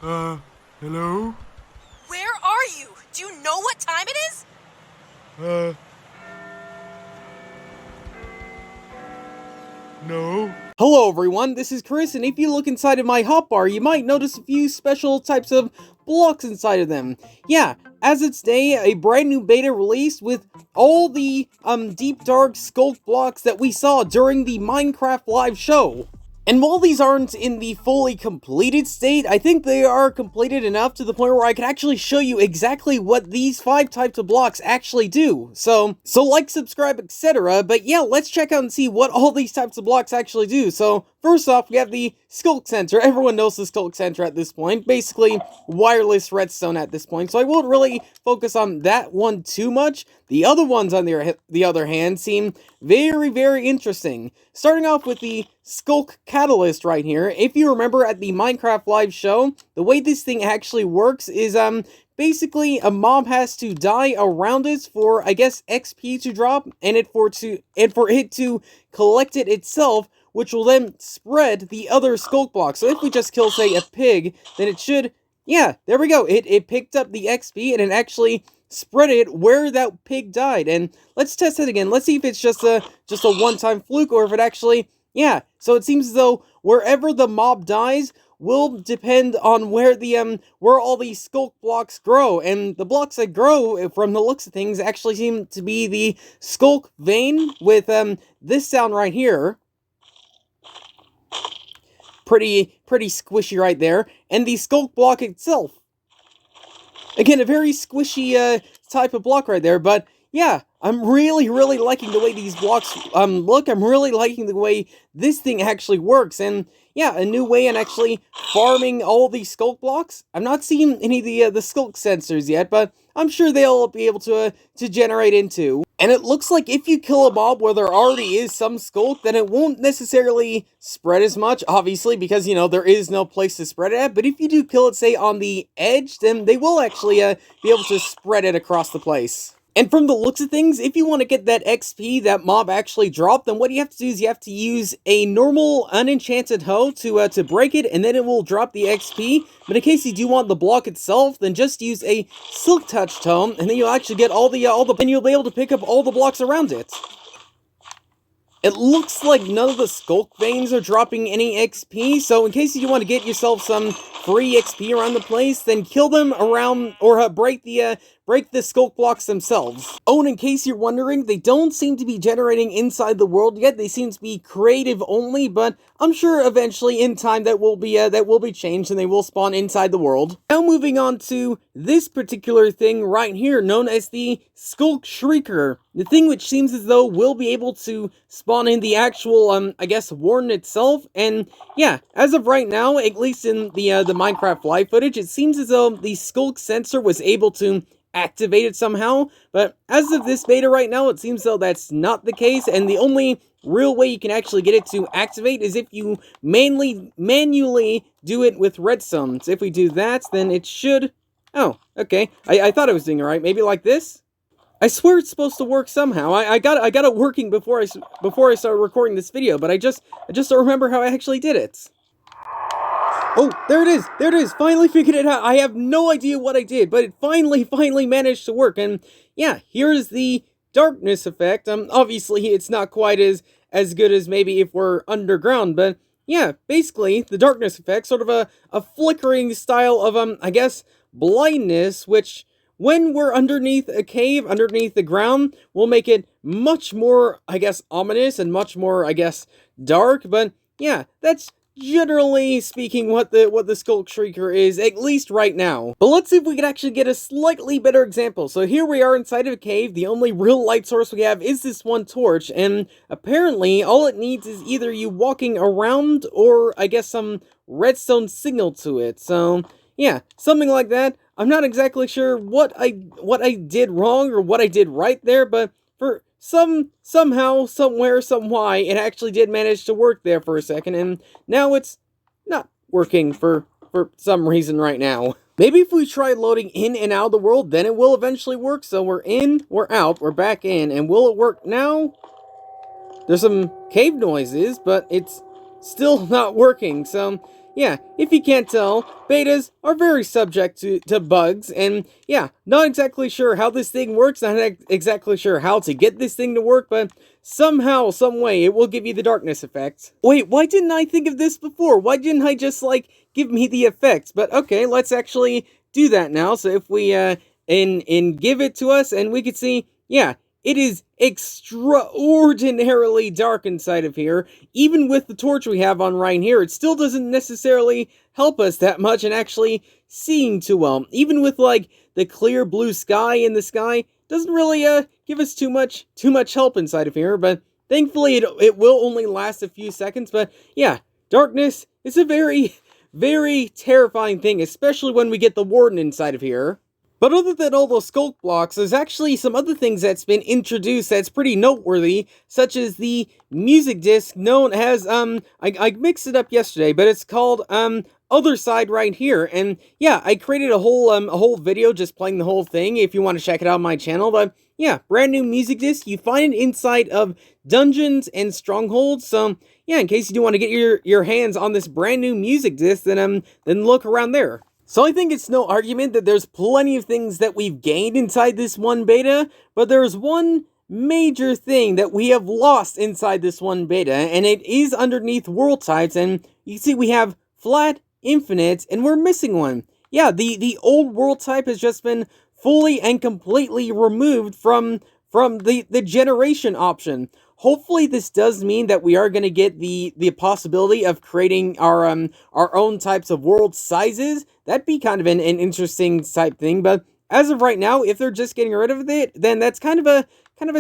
Hello? Where are you? Do you know what time it is? No. Hello everyone, this is Chris, and if you look inside of my hotbar, you might notice a few special types of blocks inside of them. Yeah, as of today, a brand new beta released with all the, deep dark skulk blocks that we saw during the Minecraft live show. And while these aren't in the fully completed state, I think they are completed enough to the point where I can actually show you exactly what these 5 types of blocks actually do. So like, subscribe, etc. But yeah, let's check out and see what all these types of blocks actually do. So first off, we have the Skulk Sensor. Everyone knows the Skulk Sensor at this point. Basically, wireless redstone at this point. So I won't really focus on that one too much. The other ones, on the other hand, seem very, very interesting. Starting off with the Skulk Catalyst right here. If you remember at the Minecraft live show, the way this thing actually works is, basically a mob has to die around it for, I guess, XP to drop, and for it to collect it itself, which will then spread the other skulk blocks. So if we just kill, say, a pig, then it should, yeah, there we go. It picked up the XP, and it actually spread it where that pig died. And let's test it again. Let's see if it's just a one-time fluke, or if it actually, yeah. So it seems as though wherever the mob dies will depend on where the where all these skulk blocks grow, and the blocks that grow, from the looks of things, actually seem to be the skulk vein with this sound right here. Pretty squishy right there, and the skulk block itself. Again, a very squishy type of block right there, but yeah, I'm really liking the way these blocks look. I'm really liking the way this thing actually works, and yeah, a new way in actually farming all these skulk blocks. I'm not seeing any of the skulk sensors yet, but I'm sure they'll be able to generate into. And it looks like if you kill a mob where there already is some skulk, then it won't necessarily spread as much, obviously, because, you know, there is no place to spread it at. But if you do kill it, say, on the edge, then they will actually be able to spread it across the place. And from the looks of things, if you want to get that XP that mob actually dropped, then what you have to do is you have to use a normal unenchanted hoe to break it, and then it will drop the XP. But in case you do want the block itself, then just use a silk touch hoe, and then you'll actually get and you'll be able to pick up all the blocks around it. It looks like none of the skulk veins are dropping any XP, so in case you want to get yourself some free XP around the place, then kill them around, or break the skulk blocks themselves. Oh, and in case you're wondering, they don't seem to be generating inside the world yet. They seem to be creative only, but I'm sure eventually in time that will be changed, and they will spawn inside the world. Now moving on to this particular thing right here, known as the Skulk Shrieker. The thing which seems as though will be able to spawn in the actual, I guess, warden itself. And yeah, as of right now, at least in the Minecraft live footage, it seems as though the Skulk Sensor was able to activate it somehow. But as of this beta right now, it seems though that's not the case, and the only real way you can actually get it to activate is if you manually do it with redstone. So if we do that, then it should... Oh, okay. I thought I was doing it right. Maybe like this? I swear it's supposed to work somehow. I got it working before I started recording this video, but I just don't remember how I actually did it. Oh, there it is, finally figured it out. I have no idea what I did, but it finally managed to work. And yeah, here's the darkness effect. Obviously it's not quite as good as maybe if we're underground, but yeah, basically the darkness effect, sort of a flickering style of, I guess, blindness, which when we're underneath a cave, underneath the ground, will make it much more, I guess, ominous and much more, I guess, dark. But yeah, that's generally speaking what the Skulk Shrieker is, at least right now. But let's see if we can actually get a slightly better example. So here we are inside of a cave. The only real light source we have is this one torch, and apparently all it needs is either you walking around or, I guess, some redstone signal to it. So yeah, something like that. I'm not exactly sure what I did wrong or what I did right there, but for somehow, somewhere, some why, it actually did manage to work there for a second, and now it's not working for some reason right now. Maybe if we try loading in and out of the world, then it will eventually work. So we're in, we're out, we're back in, and will it work now? There's some cave noises, but it's still not working. So yeah, if you can't tell, betas are very subject to bugs, and yeah, not exactly sure how this thing works, not exactly sure how to get this thing to work, but somehow, some way, it will give you the darkness effect. Wait, why didn't I think of this before? Why didn't I just, like, give me the effects? But okay, let's actually do that now. So if we, give it to us, and we could see, yeah, it is extraordinarily dark inside of here. Even with the torch we have on right here, it still doesn't necessarily help us that much in actually seeing too well. Even with, like, the clear blue sky in the sky, doesn't really, give us too much help inside of here, but thankfully it will only last a few seconds. But yeah, darkness is a very, very terrifying thing, especially when we get the warden inside of here. But other than all those skulk blocks, there's actually some other things that's been introduced that's pretty noteworthy, such as the music disc known as, I mixed it up yesterday, but it's called, Other Side right here. And yeah, I created a whole video just playing the whole thing if you want to check it out on my channel. But yeah, brand new music disc. You find it inside of dungeons and strongholds. So yeah, in case you do want to get your hands on this brand new music disc, then look around there. So I think it's no argument that there's plenty of things that we've gained inside this one beta, but there's one major thing that we have lost inside this one beta, and it is underneath world types, and you can see we have flat, infinite, and we're missing one. Yeah, the old world type has just been fully and completely removed from the generation option. Hopefully this does mean that we are going to get the possibility of creating our own types of world sizes. That'd be kind of an interesting type thing, but as of right now, if they're just getting rid of it, then that's kind of a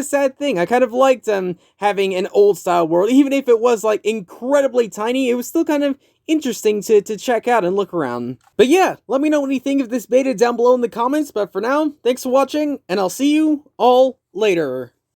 sad thing. I kind of liked having an old style world, even if it was like incredibly tiny. It was still kind of interesting to check out and look around. But yeah, let me know what you think of this beta down below in the comments. But for now, thanks for watching, and I'll see you all later.